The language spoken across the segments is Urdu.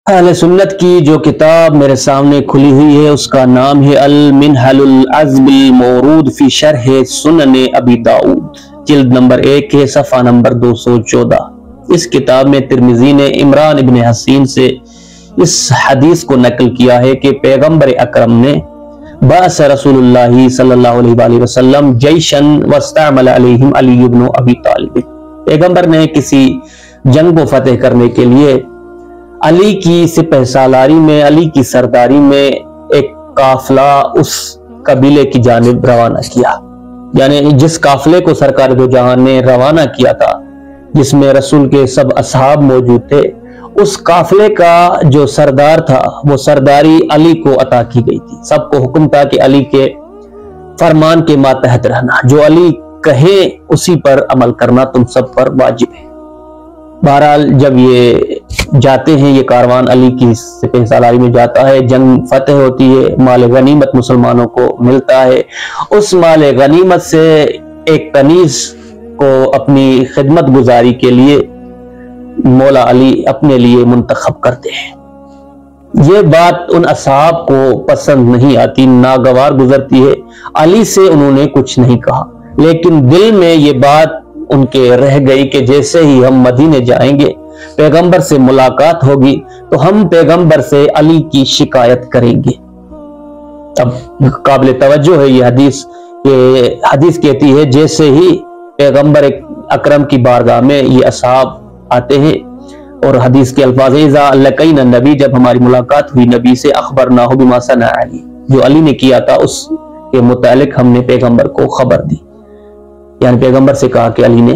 اہل سنت کی جو کتاب میرے سامنے کھلی ہوئی ہے اس کا نام ہے المنہل العذب المورود فی شرح سنن ابی داؤد، جلد نمبر 1 ہے، صفحہ نمبر 214۔ اس کتاب میں ترمذی نے عمران ابن حسین سے اس حدیث کو نقل کیا ہے کہ پیغمبر اکرم نے بعث رسول اللہ صلی اللہ علیہ وآلہ وسلم جیشن واستعمل علیہم علی بن ابی طالب، پیغمبر نے کسی جنگ کو فتح کرنے کے لیے علی کی سپہ سالاری میں، علی کی سرداری میں ایک قافلہ اس قبیلے کی جانب روانہ کیا، یعنی جس قافلے کو سرکار دو جہان نے روانہ کیا تھا جس میں رسول کے سب اصحاب موجود تھے، اس قافلے کا جو سردار تھا وہ سرداری علی کو عطا کی گئی تھی۔ سب کو حکم تھا کہ علی کے فرمان کے ماتحت رہنا، جو علی کہے اسی پر عمل کرنا تم سب پر واجب ہے۔ بہرحال جب یہ جاتے ہیں، یہ کاروان علی کی سپہ سالاری میں جاتا ہے، جنگ فتح ہوتی ہے، مال غنیمت مسلمانوں کو ملتا ہے، اس مال غنیمت سے ایک کنیز کو اپنی خدمت گزاری کے لیے مولا علی اپنے لیے منتخب کرتے ہیں۔ یہ بات ان اصحاب کو پسند نہیں آتی، ناگوار گزرتی ہے، علی سے انہوں نے کچھ نہیں کہا، لیکن دل میں یہ بات ان کے رہ گئی کہ جیسے ہی ہم مدینے جائیں گے، پیغمبر سے ملاقات ہوگی تو ہم پیغمبر سے علی کی شکایت کریں گے۔ اب قابل توجہ ہے یہ حدیث کہ حدیث کہتی ہے جیسے ہی پیغمبر اکرم کی بارگاہ میں یہ اصحاب آتے ہیں، اور حدیث کے الفاظ اذا لقینا النبی، جب ہماری ملاقات ہوئی نبی سے، اخبرناہ بما صنع علی، جو علی نے کیا تھا اس کے متعلق ہم نے پیغمبر کو خبر دی، یعنی پیغمبر سے کہا کہ علی نے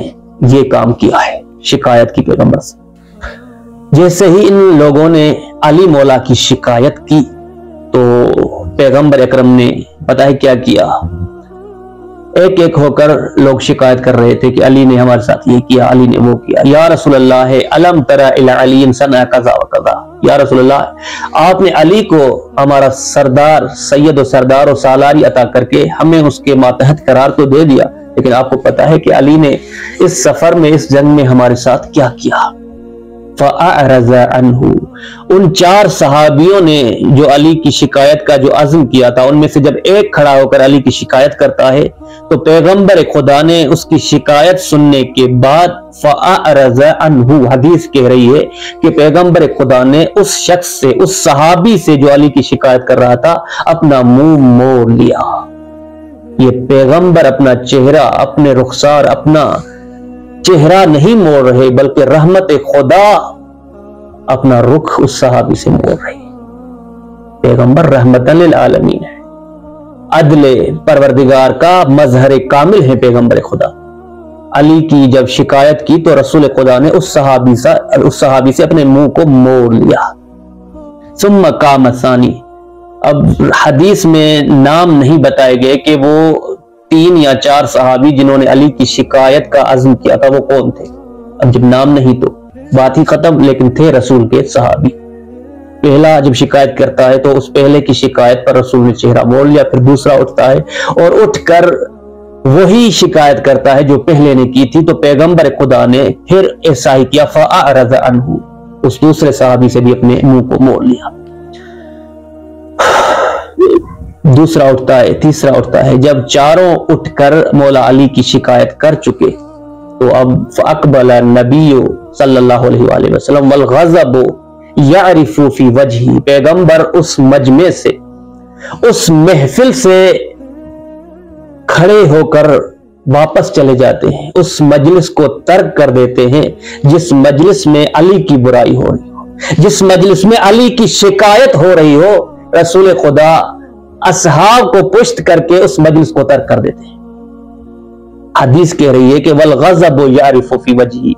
یہ کام کیا ہے، شکایت کی پیغمبر سے۔ جیسے ہی ان لوگوں نے علی مولا کی شکایت کی تو پیغمبر اکرم نے پتہ ہے کیا کیا، ایک ایک ہو کر لوگ شکایت کر رہے تھے کہ علی نے ہمارے ساتھ یہ کیا، علی نے وہ کیا۔ یا رسول اللہ الم تر الی علی صنع کذا و کذا، یا رسول اللہ آپ نے علی کو ہمارا سردار، سید و سردار و سالاری عطا کر کے ہمیں اس کے ماتحت قرار تو دے دیا، لیکن آپ کو پتا ہے کہ علی نے اس سفر میں، اس جنگ میں ہمارے ساتھ کیا کیا۔ فَأَعْرَضَ عَنْهُ، ان 4 صحابیوں نے جو علی کی شکایت کا جو عزم کیا تھا، ان میں سے جب ایک کھڑا ہو کر علی کی شکایت کرتا ہے تو پیغمبر خدا نے اس کی شکایت سننے کے بعد فَأَعْرَضَ عَنْهُ، حدیث کہہ رہی ہے کہ پیغمبر خدا نے اس شخص سے، اس صحابی سے جو علی کی شکایت کر رہا تھا، اپنا منہ موڑ لیا۔ یہ پیغمبر اپنا چہرہ، اپنے رخسار، اپنا چہرہ نہیں موڑ رہے، بلکہ رحمت خدا اپنا رخ اس صحابی سے موڑ رہے۔ پیغمبر رحمت للعالمین ہے، عدل پروردگار کا مظہر کامل ہے پیغمبر خدا۔ علی کی جب شکایت کی تو رسول خدا نے اس صحابی سے اپنے منہ کو موڑ لیا۔ ثم قام ثانی، اب حدیث میں نام نہیں بتائے گئے کہ وہ 3 یا 4 صحابی جنہوں نے علی کی شکایت کا عزم کیا تھا وہ کون تھے۔ اب جب نام نہیں تو بات ہی ختم، لیکن تھے رسول کے صحابی۔ پہلا جب شکایت کرتا ہے تو اس پہلے کی شکایت پر رسول نے چہرہ موڑ لیا، پھر دوسرا اٹھتا ہے اور اٹھ کر وہی شکایت کرتا ہے جو پہلے نے کی تھی، تو پیغمبر خدا نے پھر ایسا ہی کیا، فَأَعْرَضَ عَنْهُ، اس دوسرے صحابی سے بھی اپنے منہ کو موڑ لیا۔ دوسرا اٹھتا ہے، تیسرا اٹھتا ہے، جب چاروں اٹھ کر مولا علی کی شکایت کر چکے تو اب فَأَقْبَلَ النَّبِيُّ صلی اللہ علیہ وآلہ وسلم وَالْغَضَبُ يَعْرِفُ فِي وَجْهِ، پیغمبر اس مجمع سے، اس محفل سے کھڑے ہو کر واپس چلے جاتے ہیں، اس مجلس کو ترک کر دیتے ہیں جس مجلس میں علی کی برائی ہو رہی ہو، جس مجلس میں علی کی شکایت ہو رہی ہو، رسول خدا اصحاب کو پشت کر کے اس مجلس کو ترک کر دیتے ہیں۔ حدیث کہہ رہی ہے کہ وَالْغَضَبُ يَعْرِفُ فِي وَجْهِ،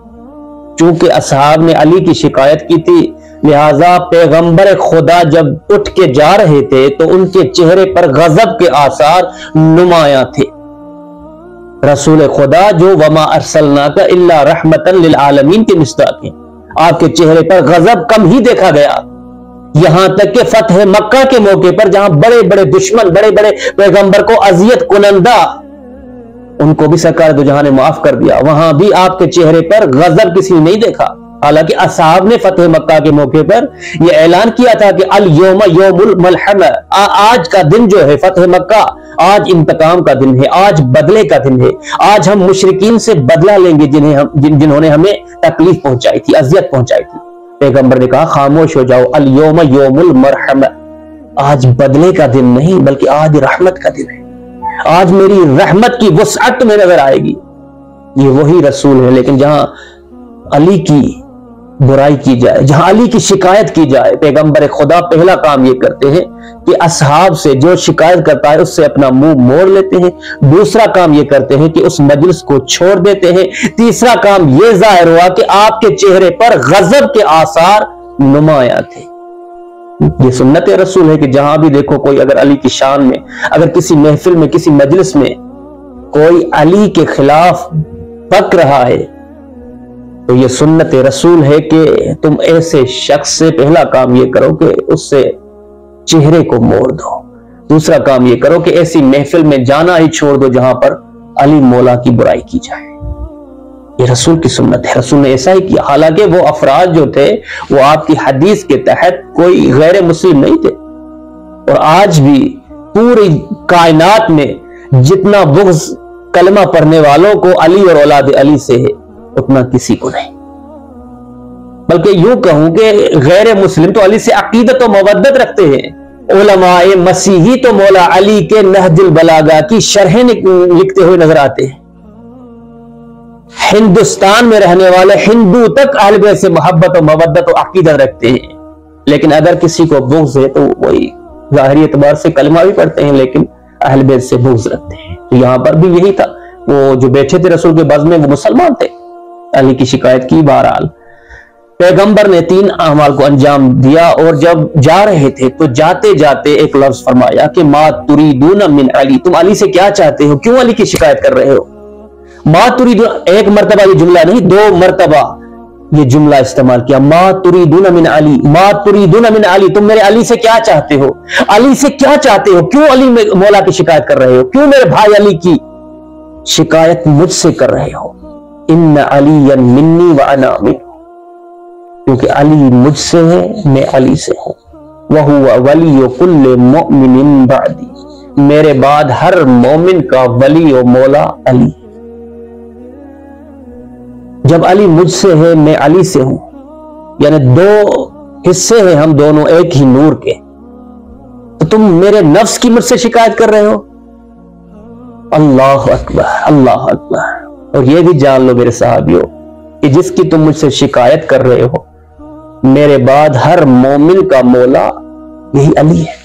چونکہ اصحاب نے علی کی شکایت کی تھی، لہذا پیغمبر خدا جب اٹھ کے جا رہے تھے تو ان کے چہرے پر غضب کے آثار نمایاں تھے۔ رسول خدا جو وَمَا أَرْسَلْنَاكَ إِلَّا رَحْمَةً لِلْعَالَمِينَ کے مصداق ہیں، آپ کے چہرے پر غضب کم ہی دیکھا گیا، یہاں تک کہ فتح مکہ کے موقع پر جہاں بڑے بڑے دشمن، بڑے بڑے پیغمبر کو اذیت کنندہ، ان کو بھی سرکار دو جہاں نے معاف کر دیا، وہاں بھی آپ کے چہرے پر غضب کسی نے نہیں دیکھا، حالانکہ اصحاب نے فتح مکہ کے موقع پر یہ اعلان کیا تھا کہ الیوم یوم الملحمہ، آج کا دن جو ہے فتح مکہ، آج انتقام کا دن ہے، آج بدلے کا دن ہے، آج ہم مشرکین سے بدلہ لیں گے جنہوں نے ہمیں تکلیف پہنچائی تھی، اذیت پہنچائی تھی۔ پیغمبر نے کہا خاموش ہو جاؤ، الیوم یوم المرحمہ، آج بدلے کا دن نہیں بلکہ آج رحمت کا دن ہے، آج میری رحمت کی وسعت تمہیں نظر آئے گی۔ یہ وہی رسول ہے، لیکن جہاں علی کی برائی کی جائے، جہاں علی کی شکایت کی جائے، پیغمبر خدا پہلا کام یہ کرتے ہیں کہ اصحاب سے جو شکایت کرتا ہے اس سے اپنا منہ موڑ لیتے ہیں، دوسرا کام یہ کرتے ہیں کہ اس مجلس کو چھوڑ دیتے ہیں، تیسرا کام یہ ظاہر ہوا کہ آپ کے چہرے پر غضب کے آثار نمایاں تھے۔ یہ سنت رسول ہے کہ جہاں بھی دیکھو کوئی اگر علی کی شان میں، اگر کسی محفل میں، کسی مجلس میں کوئی علی کے خلاف بک رہا ہے تو یہ سنت رسول ہے کہ تم ایسے شخص سے پہلا کام یہ کرو کہ اس سے چہرے کو موڑ دو، دوسرا کام یہ کرو کہ ایسی محفل میں جانا ہی چھوڑ دو جہاں پر علی مولا کی برائی کی جائے۔ یہ رسول کی سنت ہے، رسول نے ایسا ہی کیا۔ حالانکہ وہ افراد جو تھے وہ آپ کی حدیث کے تحت کوئی غیر مسلم نہیں تھے، اور آج بھی پوری کائنات میں جتنا بغض کلمہ پڑھنے والوں کو علی اور اولاد علی سے ہے اتنا کسی کو نہیں، بلکہ یوں کہوں کہ غیر مسلم تو علی سے عقیدت و مودت رکھتے ہیں۔ علماء مسیحی تو مولا علی کے نہج البلاغہ کی شرحیں لکھتے ہوئے نظر آتے ہیں۔ ہندوستان میں رہنے والے ہندو تک اہل بیت سے محبت و مودت و عقیدت رکھتے ہیں، لیکن اگر کسی کو بغض ہے تو وہی ظاہری اعتبار سے کلمہ بھی پڑھتے ہیں لیکن اہل بیت سے بغض رکھتے ہیں۔ تو یہاں پر بھی یہی تھا، وہ جو بیٹھے تھے رسول کے بزم میں وہ مسلمان تھے، علی کی شکایت کی۔ بہرحال پیغمبر نے 3 اعمال کو انجام دیا، اور جب جا رہے تھے تو جاتے جاتے ایک لفظ فرمایا کہ ما تریدون من علی، تم علی سے کیا چاہتے ہو، کیوں علی کی شکایت کر رہے ہو؟ ما تریدون، ایک مرتبہ یہ جملہ نہیں 2 مرتبہ یہ جملہ استعمال کیا، ما تریدون من علی، ما تریدون من علی، تم میرے علی سے کیا چاہتے ہو، علی سے کیا چاہتے ہو، کیوں علی مولا کی شکایت کر رہے ہو، کیوں میرے بھائی علی کی شکایت مجھ سے کر رہے ہو؟ ان علی منی وانا منہ، کیونکہ علی مجھ سے ہے میں علی سے ہوں، وَهُوَ وَلِيُّ كُلِّ مُؤْمِنٍ بَعْدِي، میرے بعد ہر مومن کا ولی و مولا علی۔ جب علی مجھ سے ہے میں علی سے ہوں، یعنی 2 حصے ہیں ہم دونوں ایک ہی نور کے، تو تم میرے نفس کی مجھ سے شکایت کر رہے ہو؟ اللہ اکبر، اللہ اکبر۔ اور یہ بھی جان لو میرے صحابیوں کہ جس کی تم مجھ سے شکایت کر رہے ہو، میرے بعد ہر مومن کا مولا یہی علی ہے۔